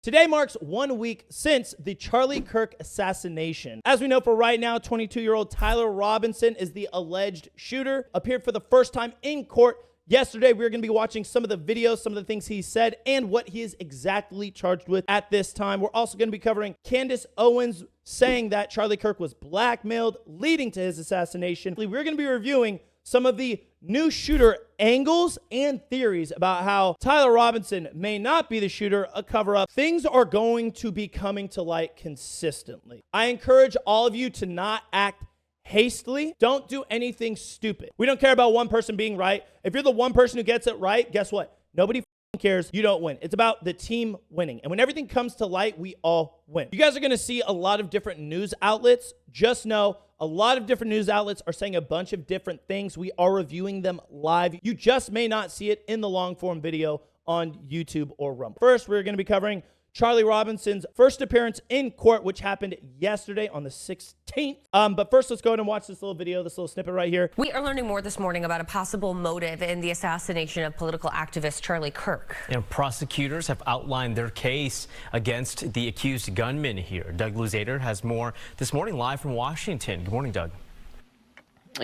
Today marks 1 week since the Charlie Kirk assassination. As we know for right now, 22-year-old Tyler Robinson is the alleged shooter, appeared for the first time in court yesterday. We're going to be watching some of the videos, some of the things he said, and what he is exactly charged with at this time. We're also going to be covering Candace Owens saying that Charlie Kirk was blackmailed, leading to his assassination. We're going to be reviewing some of the new shooter angles and theories about how Tyler Robinson may not be the shooter, a cover-up. Things are going to be coming to light consistently. I encourage all of you to not act hastily. Don't do anything stupid. We don't care about one person being right. If you're the one person who gets it right, guess what? Nobody cares. You don't win. It's about the team winning. And when everything comes to light, we all win. You guys are going to see a lot of different news outlets. Just know a lot of different news outlets are saying a bunch of different things. We are reviewing them live. You just may not see it in the long form video on YouTube or Rumble. First, we're going to be covering Charlie Robinson's first appearance in court, which happened yesterday on the 16th. But first, let's go ahead and watch this little video, this little snippet right here. We are learning more this morning about a possible motive in the assassination of political activist Charlie Kirk. And prosecutors have outlined their case against the accused gunman here. Doug Luzader has more this morning live from Washington. Good morning, Doug.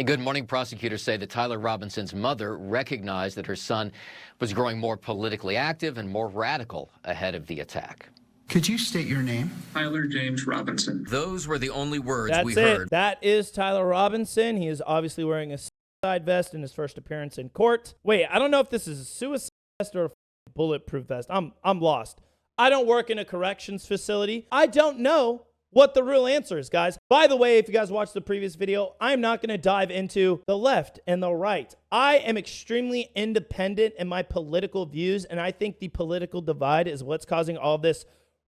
Good morning. Prosecutors say that Tyler Robinson's mother recognized that her son was growing more politically active and more radical ahead of the attack. Could you state your name? Tyler James Robinson. Those were the only words we That's it. heard. That is Tyler Robinson. He is obviously wearing a suicide vest in his first appearance in court. Wait, I don't know if this is a suicide vest or a bulletproof vest. I'm lost. I don't work in a corrections facility. I don't know what the real answer is, guys. By the way, if you guys watched the previous video, I'm not going to dive into the left and the right. I am extremely independent in my political views, and I think the political divide is what's causing all this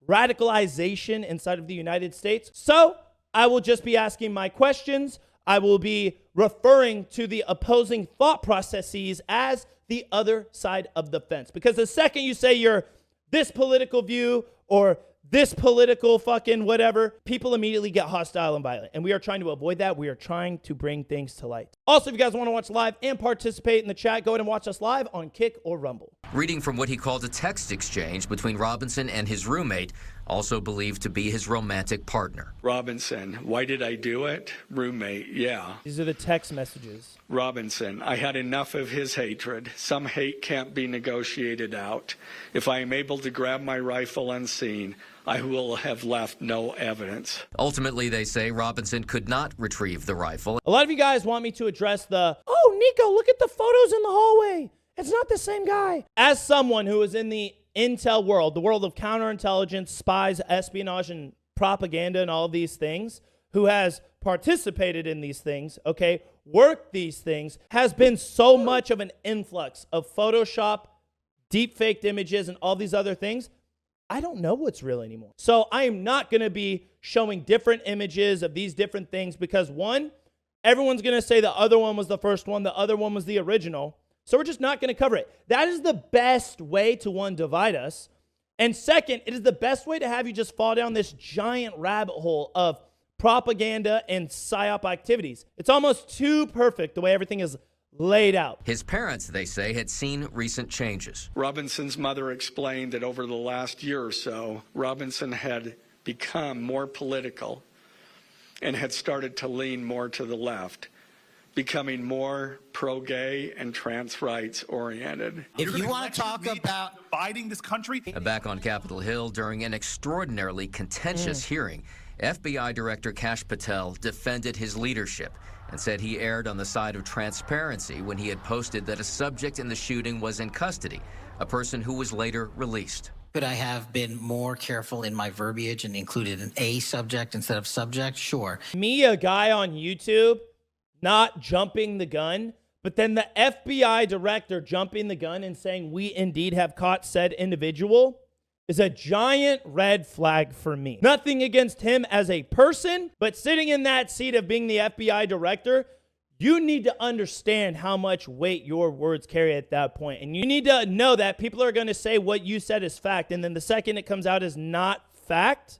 radicalization inside of the United States. So I will just be asking my questions. I will be referring to the opposing thought processes as the other side of the fence. Because the second you say you're this political view or this political fucking whatever, people immediately get hostile and violent. And we are trying to avoid that. We are trying to bring things to light. Also, if you guys want to watch live and participate in the chat, go ahead and watch us live on Kick or Rumble. Reading from what he called a text exchange between Robinson and his roommate, also believed to be his romantic partner. Robinson, why did I do it? Roommate, yeah. These are the text messages. Robinson, I had enough of his hatred. Some hate can't be negotiated out. If I am able to grab my rifle unseen, I will have left no evidence. Ultimately, they say Robinson could not retrieve the rifle. A lot of you guys want me to address the, oh, Nikko, look at the photos in the hallway. It's not the same guy. As someone who is in the intel world, the world of counterintelligence, spies, espionage, and propaganda and all of these things, who has participated in these things, okay, worked these things, has been so much of an influx of Photoshop, deep-faked images, and all these other things, I don't know what's real anymore. So I am not going to be showing different images of these different things because, one, everyone's going to say the other one was the first one, the other one was the original. So we're just not going to cover it. That is the best way to, one, divide us. And second, it is the best way to have you just fall down this giant rabbit hole of propaganda and psyop activities. It's almost too perfect the way everything is laid out. His parents, they say, had seen recent changes. Robinson's mother explained that over the last year or so, Robinson had become more political and had started to lean more to the left, becoming more pro-gay and trans rights oriented. If you want to talk about dividing this country. Back on Capitol Hill during an extraordinarily contentious hearing, FBI Director Kash Patel defended his leadership and said he erred on the side of transparency when he had posted that a subject in the shooting was in custody, a person who was later released. Could I have been more careful in my verbiage and included an A subject instead of subject? Sure. Me, a guy on YouTube, not jumping the gun, but then the FBI director jumping the gun and saying we indeed have caught said individual is a giant red flag for me. Nothing against him as a person, but sitting in that seat of being the FBI director, you need to understand how much weight your words carry at that point. And you need to know that people are going to say what you said is fact, and then the second it comes out as not fact,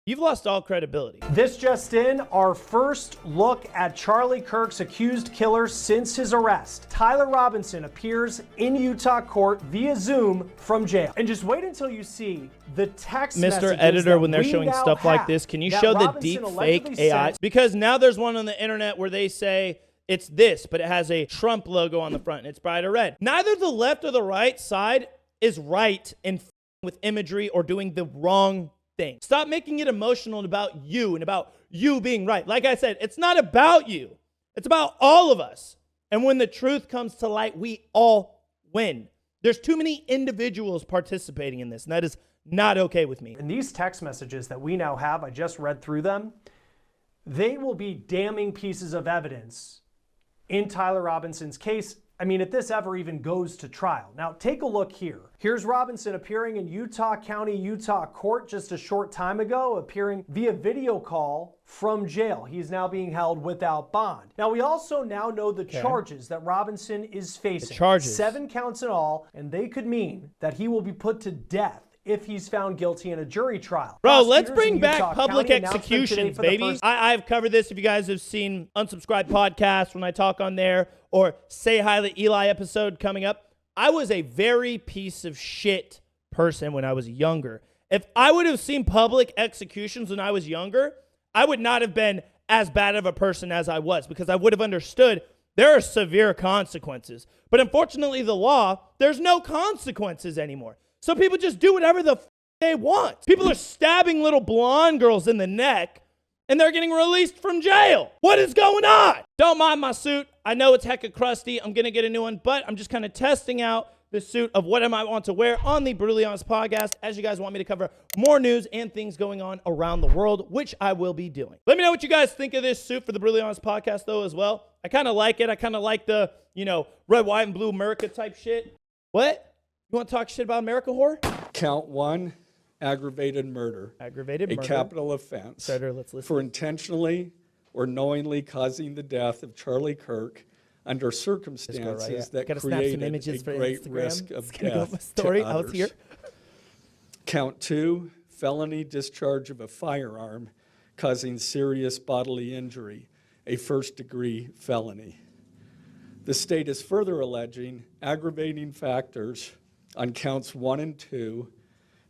you've lost all credibility. This just in, our first look at Charlie Kirk's accused killer since his arrest. Tyler Robinson appears in Utah court via Zoom from jail. And just wait until you see the text messages Mr. Editor, that when they're we showing now stuff like have this, can you that show the Robinson deep allegedly fake AI? sent. Because now there's one on the internet where they say it's this, but it has a Trump logo on the front and it's bright red. Neither the left or the right side is right in with imagery or doing the wrong thing. Stop making it emotional about you and about you being right. Like I said, it's not about you. It's about all of us. And when the truth comes to light, we all win. There's too many individuals participating in this, and that is not okay with me. And these text messages that we now have, I just read through them, they will be damning pieces of evidence in Tyler Robinson's case. I mean, if this ever even goes to trial. Now, take a look here. Here's Robinson appearing in Utah County, Utah court just a short time ago, appearing via video call from jail. He's now being held without bond. Now, we also now know the charges that Robinson is facing. The charges. 7 counts in all, and they could mean that he will be put to death if he's found guilty in a jury trial. Bro, let's Prosecutors bring in back Utah public County announced them today executions, for the baby. first I've covered this if you guys have seen Unsubscribed Podcast when I talk on there, or Say Hi to Eli episode coming up. I was a very piece of shit person when I was younger. If I would have seen public executions when I was younger, I would not have been as bad of a person as I was, because I would have understood there are severe consequences. But unfortunately, the law, there's no consequences anymore. So people just do whatever the they want. People are stabbing little blonde girls in the neck, and they're getting released from jail. What is going on? Don't mind my suit. I know it's hecka crusty. I'm going to get a new one, but I'm just kind of testing out the suit of what I might want to wear on the Brutally Honest podcast, as you guys want me to cover more news and things going on around the world, which I will be doing. Let me know what you guys think of this suit for the Brutally Honest podcast, though, as well. I kind of like it. I kind of like the, red, white, and blue America type shit. What? You want to talk shit about America, whore? Count 1, aggravated murder. Aggravated murder. A capital offense. Senator, let's listen. For intentionally or knowingly causing the death of Charlie Kirk under circumstances that created a great risk of death to others. Count 2, felony discharge of a firearm causing serious bodily injury, a first-degree felony. The state is further alleging aggravating factors on counts 1 and 2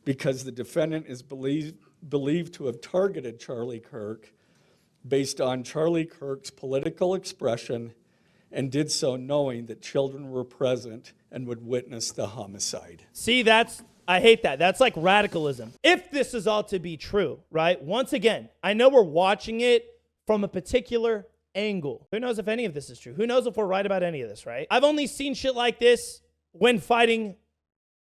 because the defendant is believed to have targeted Charlie Kirk based on Charlie Kirk's political expression and did so knowing that children were present and would witness the homicide. See, I hate that. That's like radicalism. If this is all to be true, right? Once again, I know we're watching it from a particular angle. Who knows if any of this is true? Who knows if we're right about any of this, right? I've only seen shit like this when fighting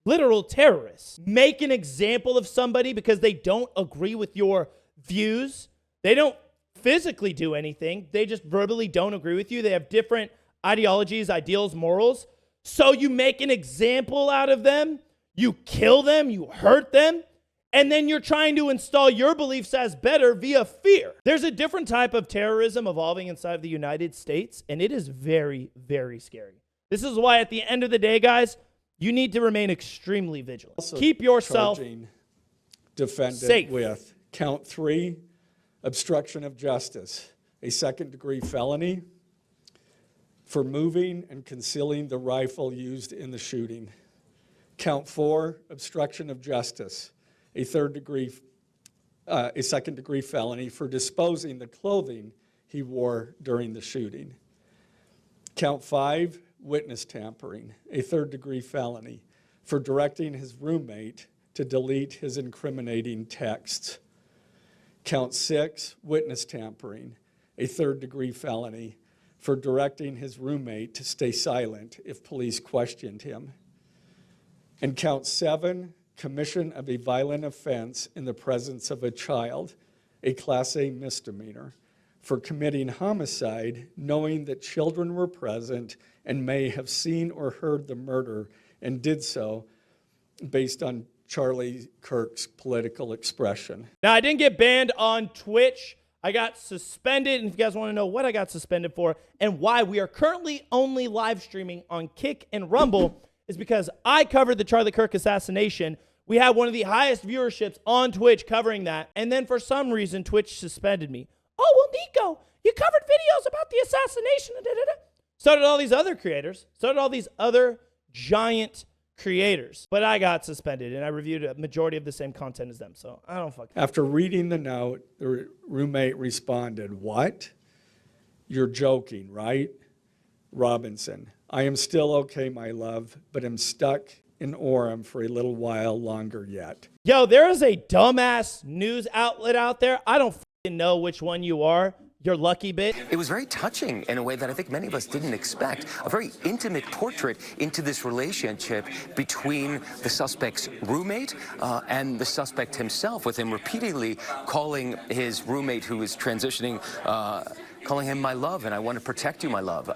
literal terrorists. Make an example of somebody because they don't agree with your views. They don't physically do anything. They just verbally don't agree with you. They have different ideologies, ideals, morals. So you make an example out of them. You kill them. You hurt them. And then you're trying to install your beliefs as better via fear. There's a different type of terrorism evolving inside of the United States, and it is very, very scary. This is why at the end of the day, guys, you need to remain extremely vigilant. Also keep yourself defendant safe. With count 3, obstruction of justice, a second-degree felony for moving and concealing the rifle used in the shooting. Count 4, obstruction of justice, a second-degree felony for disposing the clothing he wore during the shooting. Count 5, witness tampering, a third-degree felony for directing his roommate to delete his incriminating texts. Count 6, witness tampering, a third-degree felony for directing his roommate to stay silent if police questioned him. And count 7, commission of a violent offense in the presence of a child, a Class A misdemeanor, for committing homicide knowing that children were present and may have seen or heard the murder and did so based on Charlie Kirk's political expression. Now, I didn't get banned on Twitch. I got suspended, and if you guys want to know what I got suspended for and why we are currently only live streaming on Kick and Rumble, is because I covered the Charlie Kirk assassination We had one of the highest viewerships on Twitch covering that. And then for some reason, Twitch suspended me. Oh, well, Nikko, you covered videos about the assassination. So did all these other creators. So did all these other giant creators. But I got suspended, and I reviewed a majority of the same content as them. So I don't fucking. After reading the note, the roommate responded, "What? You're joking, right? Robinson, I am still okay, my love, but am stuck in Orem for a little while longer yet." Yo, there is a dumbass news outlet out there. I don't fucking know which one you are. You're lucky, bitch. It was very touching in a way that I think many of us didn't expect. A very intimate portrait into this relationship between the suspect's roommate and the suspect himself, with him repeatedly calling his roommate, who is transitioning, calling him my love, and I want to protect you, my love.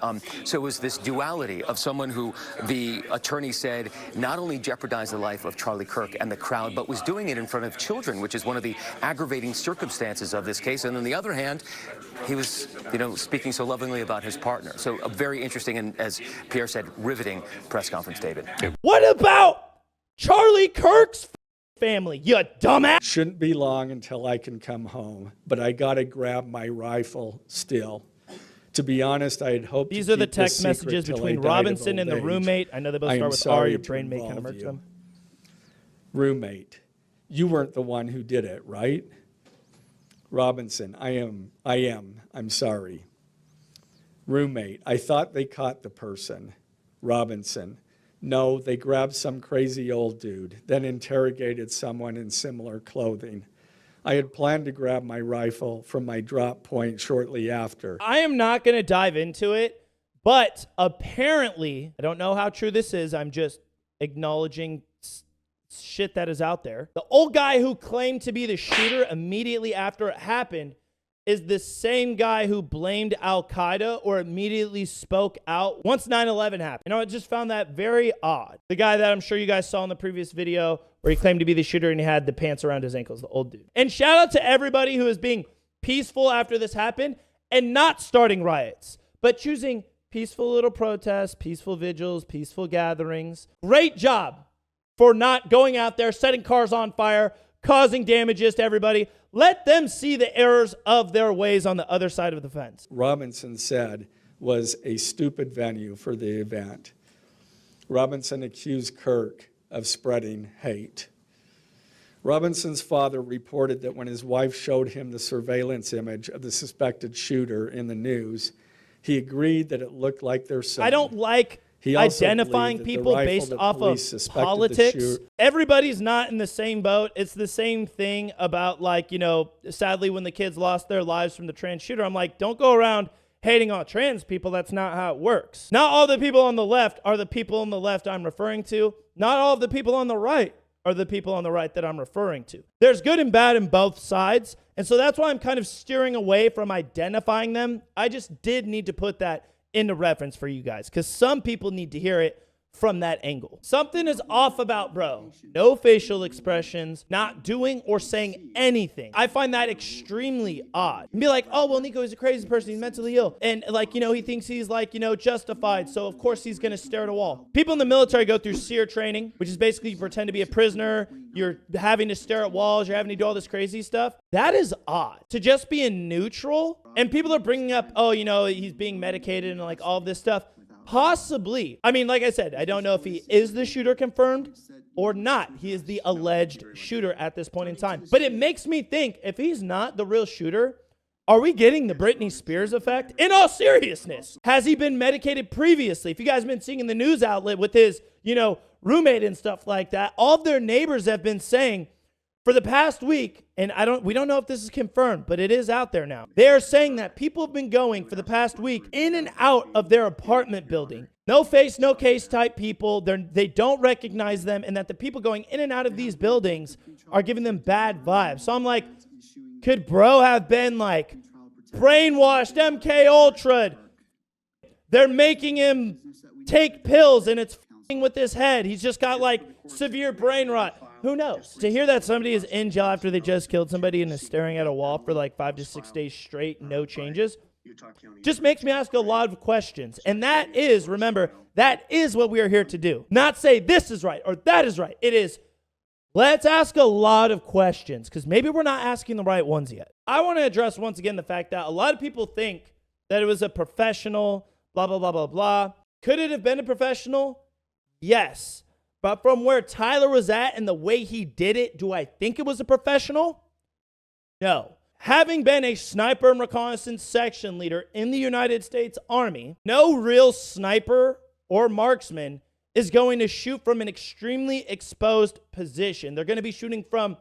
So it was this duality of someone who the attorney said not only jeopardized the life of Charlie Kirk and the crowd, but was doing it in front of children, which is one of the aggravating circumstances of this case. And on the other hand, he was, speaking so lovingly about his partner. So a very interesting and, as Pierre said, riveting press conference, David. What about Charlie Kirk's family, you dumbass? Shouldn't be long until I can come home, but I gotta grab my rifle still. To be honest, I had hoped These to are the keep this text messages secret till between I died of Robinson and the old age. roommate. I know they both I start am with R. sorry Your to brain may kind of involve merge you. them. Roommate, you weren't the one who did it, right? Robinson, I am. I'm sorry. Roommate, I thought they caught the person. Robinson, no, they grabbed some crazy old dude, then interrogated someone in similar clothing. I had planned to grab my rifle from my drop point shortly after. I am not going to dive into it, but apparently, I don't know how true this is. I'm just acknowledging shit that is out there. The old guy who claimed to be the shooter immediately after it happened is the same guy who blamed Al-Qaeda or immediately spoke out once 9/11 happened. I just found that very odd. The guy that I'm sure you guys saw in the previous video where he claimed to be the shooter and he had the pants around his ankles, the old dude. And shout out to everybody who is being peaceful after this happened and not starting riots, but choosing peaceful little protests, peaceful vigils, peaceful gatherings. Great job for not going out there, setting cars on fire, causing damages to everybody. Let them see the errors of their ways on the other side of the fence. Robinson said was a stupid venue for the event. Robinson accused Kirk of spreading hate. Robinson's father reported that when his wife showed him the surveillance image of the suspected shooter in the news, he agreed that it looked like their son. I don't like He also identifying believed that the people rifle based that off police of suspected the politics. shoot- Everybody's not in the same boat. It's the same thing about, like, sadly when the kids lost their lives from the trans shooter, I'm like, don't go around hating on trans people. That's not how it works. Not all the people on the left are the people on the left I'm referring to. Not all of the people on the right are the people on the right that I'm referring to. There's good and bad in both sides. And so that's why I'm kind of steering away from identifying them. I just did need to put that into reference for you guys because some people need to hear it from that angle. Something is off about bro. No facial expressions, not doing or saying anything. I find that extremely odd. And be like, oh, well, Nikko is a crazy person. He's mentally ill. And he thinks he's justified. So of course he's going to stare at a wall. People in the military go through SEER training, which is basically you pretend to be a prisoner. You're having to stare at walls. You're having to do all this crazy stuff. That is odd. To just be in neutral. And people are bringing up, oh, he's being medicated and like all of this stuff. Possibly. I mean, like I said, I don't know if he is the shooter confirmed or not. He is the alleged shooter at this point in time. But it makes me think, if he's not the real shooter, are we getting the Britney Spears effect? In all seriousness, has he been medicated previously? If you guys have been seeing in the news outlet with his, roommate and stuff like that, all of their neighbors have been saying for the past week, and we don't know if this is confirmed, but it is out there now. They are saying that people have been going for the past week in and out of their apartment building. No face, no case type people. They don't recognize them, and that the people going in and out of these buildings are giving them bad vibes. So I'm like, could bro have been like brainwashed, MK Ultra? They're making him take pills, and it's f***ing with his head. He's just got like severe brain rot. Who knows? To hear that somebody is in jail after they just killed somebody and is staring at a wall for like 5 to 6 days straight, no changes, just makes me ask a lot of questions. And that is, remember, that is what we are here to do. Not say this is right or that is right. It is, Let's ask a lot of questions because maybe we're not asking the right ones yet. I want to address once again the fact that a lot of people think that it was a professional, blah, blah, blah, blah, blah. Could it have been a professional? Yes. But from where Tyler was at and the way he did it, do I think it was a professional? No. Having been a sniper and reconnaissance section leader in the United States Army, no real sniper or marksman is going to shoot from an extremely exposed position. They're going to be shooting from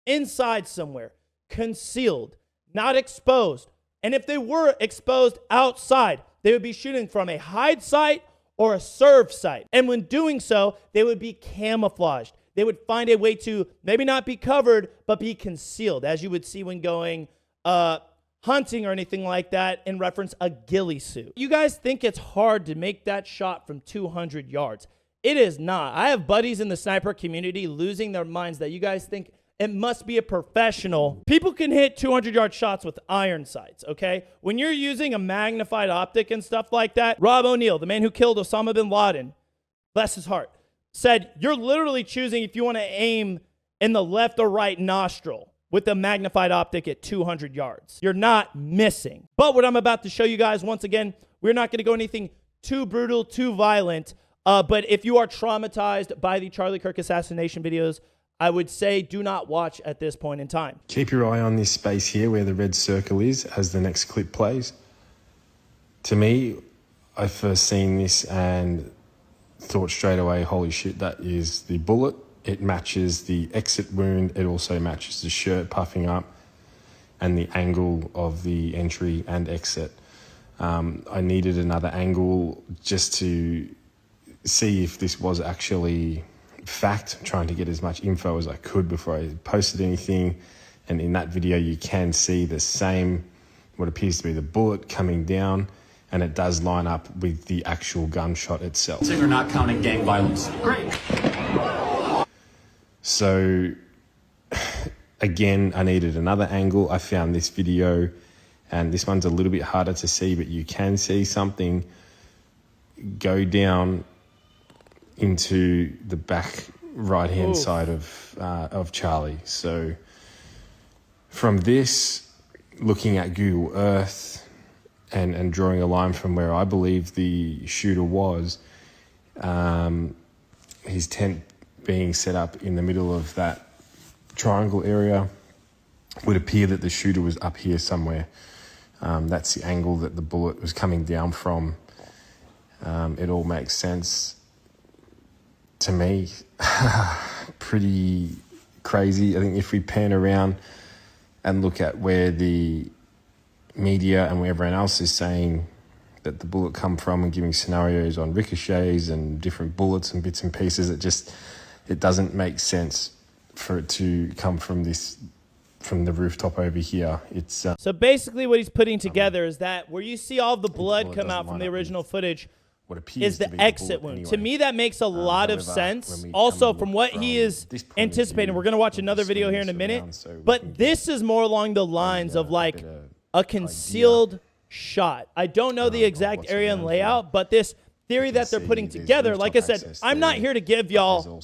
inside somewhere, concealed, not exposed. And if they were exposed outside, they would be shooting from a hide site or a serve site. And when doing so, they would be camouflaged. They would find a way to maybe not be covered, but be concealed, as you would see when going hunting or anything like that in reference a ghillie suit. You guys think it's hard to make that shot from 200 yards. It is not. I have buddies in the sniper community losing their minds that you guys think it must be a professional. People can hit 200-yard shots with iron sights, okay? When you're using a magnified optic and stuff like that, Rob O'Neill, the man who killed Osama bin Laden, bless his heart, said you're literally choosing if you want to aim in the left or right nostril with a magnified optic at 200 yards. You're not missing. But what I'm about to show you guys, once again, we're not going to go anything too brutal, too violent. But if you are traumatized by the Charlie Kirk assassination videos, I would say do not watch at this point in time. Keep your eye on this space here where the red circle is as the next clip plays. To me, I first seen this and thought straight away, holy shit, that is the bullet. It matches the exit wound. It also matches the shirt puffing up and the angle of the entry and exit. I needed another angle just to see if this was actually fact, trying to get as much info as I could before I posted anything. And in that video, you can see the same, what appears to be the bullet coming down, and it does line up with the actual gunshot itself. So you're not counting gang violence. Great. So again, I needed another angle. I found this video, and this one's a little bit harder to see, but you can see something go down into the back right-hand side of Charlie. So from this, looking at Google Earth and drawing a line from where I believe the shooter was, his tent being set up in the middle of that triangle area, would appear that the shooter was up here somewhere. That's the angle that the bullet was coming down from. It all makes sense to me. Pretty crazy. I think if we pan around and look at where the media and where everyone else is saying that the bullet come from and giving scenarios on ricochets and different bullets and bits and pieces, it doesn't make sense for it to come from the rooftop over here. It's so basically what he's putting together is that where you see all the blood come out from the original footage is the exit wound. To me, that makes a lot of sense. Also, from what he is anticipating, we're going to watch another video here in a minute, but this is more along the lines of like a concealed shot. I don't know the exact area and layout, but this theory that they're putting together, like I said, I'm not here to give y'all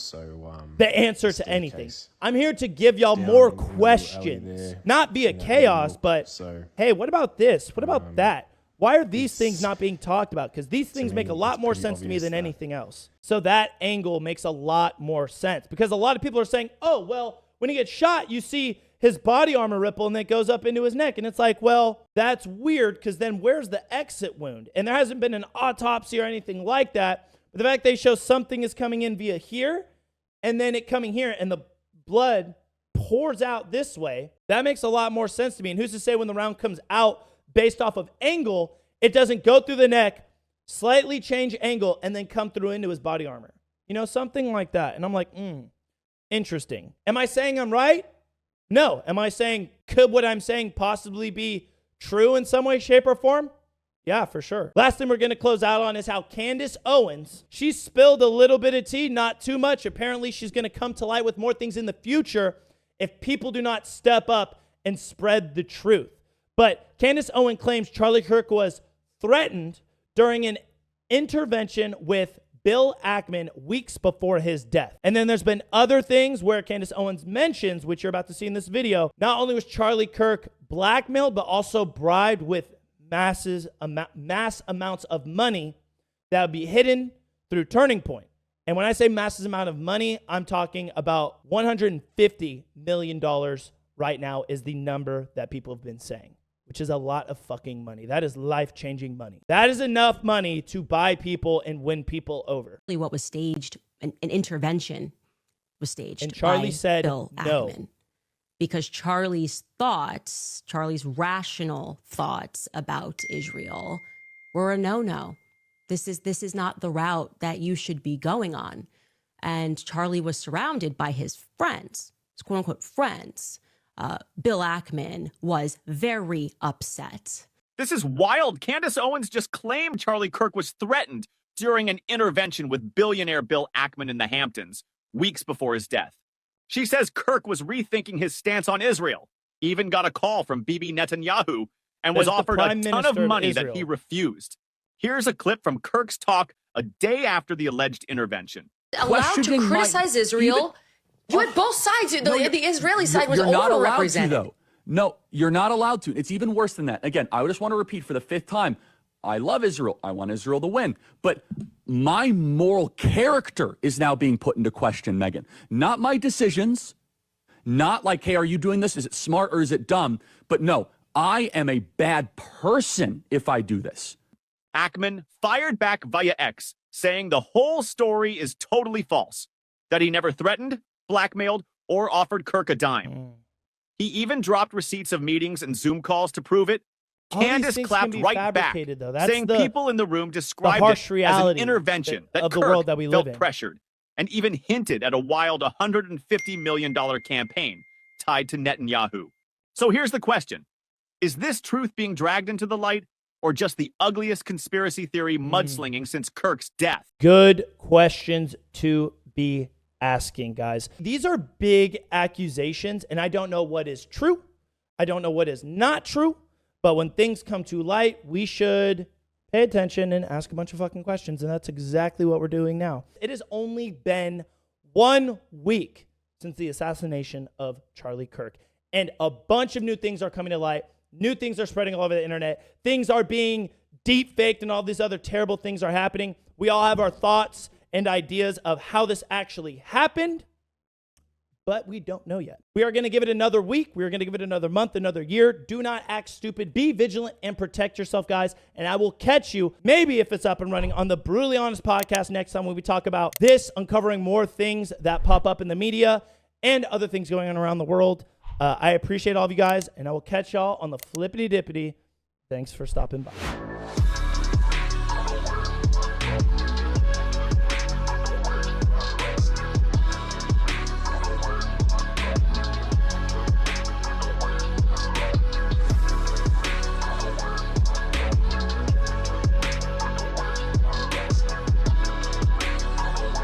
the answer to anything. I'm here to give y'all more questions, not be a chaos, but hey, what about this? What about that? Why are these things not being talked about? Because these things make a lot more sense to me than anything else. So that angle makes a lot more sense, because a lot of people are saying, oh, well, when he gets shot, you see his body armor ripple and then it goes up into his neck. And it's like, well, that's weird, because then where's the exit wound? And there hasn't been an autopsy or anything like that. But the fact they show something is coming in via here and then it coming here and the blood pours out this way, that makes a lot more sense to me. And who's to say when the round comes out based off of angle, it doesn't go through the neck, slightly change angle, and then come through into his body armor? You know, something like that. And I'm like, interesting. Am I saying I'm right? No. Am I saying, could what I'm saying possibly be true in some way, shape, or form? Yeah, for sure. Last thing we're going to close out on is how Candace Owens, she spilled a little bit of tea, not too much. Apparently, she's going to come to light with more things in the future if people do not step up and spread the truth. But Candace Owens claims Charlie Kirk was threatened during an intervention with Bill Ackman weeks before his death. And then there's been other things where Candace Owens mentions, which you're about to see in this video. Not only was Charlie Kirk blackmailed, but also bribed with mass amounts of money that would be hidden through Turning Point. And when I say massive amount of money, I'm talking about $150 million right now is the number that people have been saying, which is a lot of fucking money. That is life-changing money. That is enough money to buy people and win people over. What was staged, an intervention was staged. And Charlie said Bill no. Ackman, because Charlie's thoughts, Charlie's rational thoughts about Israel were a no-no. This is not the route that you should be going on. And Charlie was surrounded by his friends, his quote-unquote friends. Bill Ackman was very upset. This is wild. Candace Owens just claimed Charlie Kirk was threatened during an intervention with billionaire Bill Ackman in the Hamptons weeks before his death. She says Kirk was rethinking his stance on Israel, even got a call from Bibi Netanyahu, and was offered a ton of money that he refused. Here's a clip from Kirk's talk a day after the alleged intervention. Allowed to criticize Israel. You had both sides. The Israeli side was overrepresented. Though. No, you're not allowed to. It's even worse than that. Again, I just want to repeat for the 5th time. I love Israel. I want Israel to win. But my moral character is now being put into question, Megan. Not my decisions. Not like, hey, are you doing this? Is it smart or is it dumb? But no, I am a bad person if I do this. Ackman fired back via X, saying the whole story is totally false, that he never threatened, blackmailed, or offered Kirk a dime. He even dropped receipts of meetings and Zoom calls to prove it. Candace clapped right back, saying people in the room described it as an intervention that Kirk felt pressured, and even hinted at a wild $150 million campaign tied to Netanyahu. So here's the question. Is this truth being dragged into the light, or just the ugliest conspiracy theory mudslinging since Kirk's death? Good questions to be asking, guys. These are big accusations, and I don't know what is true. I don't know what is not true. But when things come to light, we should pay attention and ask a bunch of fucking questions, and that's exactly what we're doing now. It has only been 1 week since the assassination of Charlie Kirk, and a bunch of new things are coming to light. New things are spreading all over the internet. Things are being deep faked and all these other terrible things are happening. We all have our thoughts and ideas of how this actually happened, but we don't know yet. We are going to give it another week. We are going to give it another month, another year. Do not act stupid. Be vigilant and protect yourself, guys. And I will catch you, maybe if it's up and running, on the Brutally Honest podcast next time when we talk about this, uncovering more things that pop up in the media and other things going on around the world. I appreciate all of you guys, and I will catch y'all on the flippity dippity. Thanks for stopping by.